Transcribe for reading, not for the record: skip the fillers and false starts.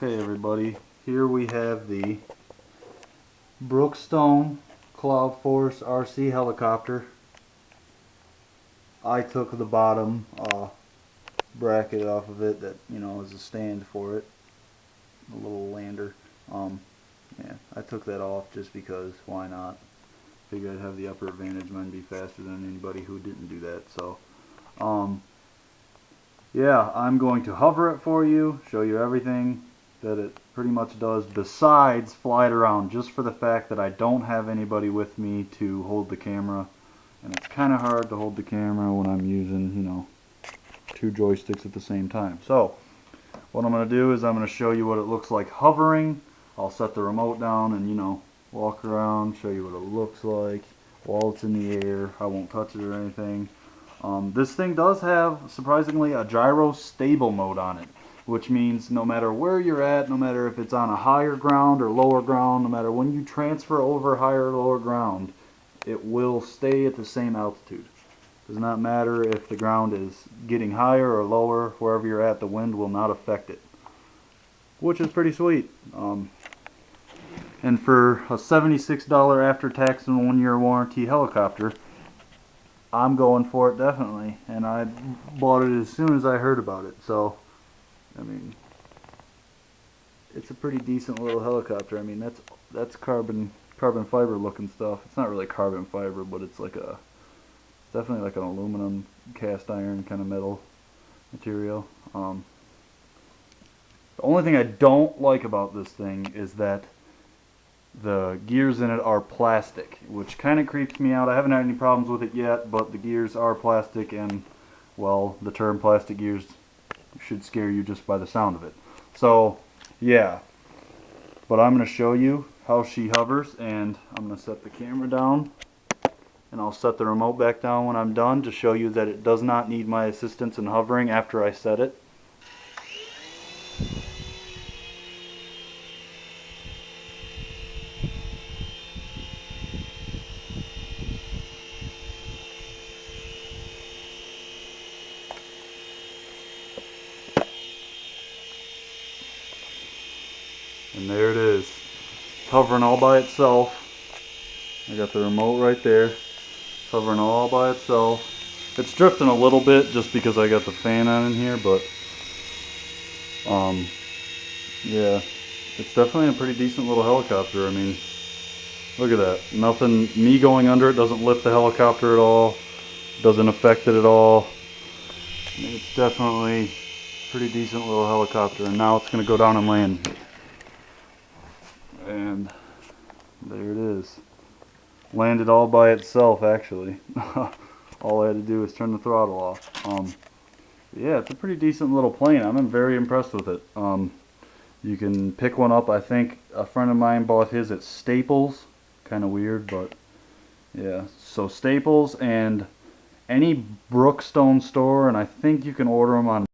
Okay everybody, here we have the Brookstone Cloud Force RC helicopter. I took the bottom bracket off of it that, you know, is a stand for it, the little lander. Yeah, I took that off just because, why not? Figured I'd have the upper advantage, might be faster than anybody who didn't do that. So yeah, I'm going to hover it for you, show you everything that it pretty much does besides fly it around, just for the fact that I don't have anybody with me to hold the camera, and it's kind of hard to hold the camera when I'm using, you know, two joysticks at the same time. So what I'm going to do is I'm going to show you what it looks like hovering. I'll set the remote down and, you know, walk around, show you what it looks like while it's in the air. I won't touch it or anything. This thing does have, surprisingly, a gyro stable mode on it, which means no matter where you're at, no matter if it's on a higher ground or lower ground, no matter when you transfer over higher or lower ground, it will stay at the same altitude. Does not matter if the ground is getting higher or lower, wherever you're at, the wind will not affect it, which is pretty sweet. And for a $76 after tax and 1-year warranty helicopter, I'm going for it definitely, and I bought it as soon as I heard about it. So I mean, it's a pretty decent little helicopter. I mean, that's carbon fiber looking stuff. It's not really carbon fiber, but it's like it's definitely like an aluminum cast iron kind of metal material. The only thing I don't like about this thing is that the gears in it are plastic, which kind of creeps me out. I haven't had any problems with it yet, but the gears are plastic, and, well, the term plastic gears should scare you just by the sound of it. So, yeah. But I'm going to show you how she hovers, and I'm going to set the camera down, and I'll set the remote back down when I'm done to show you that it does not need my assistance in hovering after I set it. And there it is. It's hovering all by itself. I got the remote right there. It's hovering all by itself. It's drifting a little bit just because I got the fan on in here, but yeah, it's definitely a pretty decent little helicopter. I mean, look at that. Nothing, me going under it doesn't lift the helicopter at all. Doesn't affect it at all. I mean, it's definitely a pretty decent little helicopter, and now it's going to go down and land. And there it is. Landed all by itself, actually. All I had to do was turn the throttle off. Yeah, it's a pretty decent little plane. I'm very impressed with it. You can pick one up. I think a friend of mine bought his at Staples. Kind of weird, but yeah. So Staples and any Brookstone store, and I think you can order them on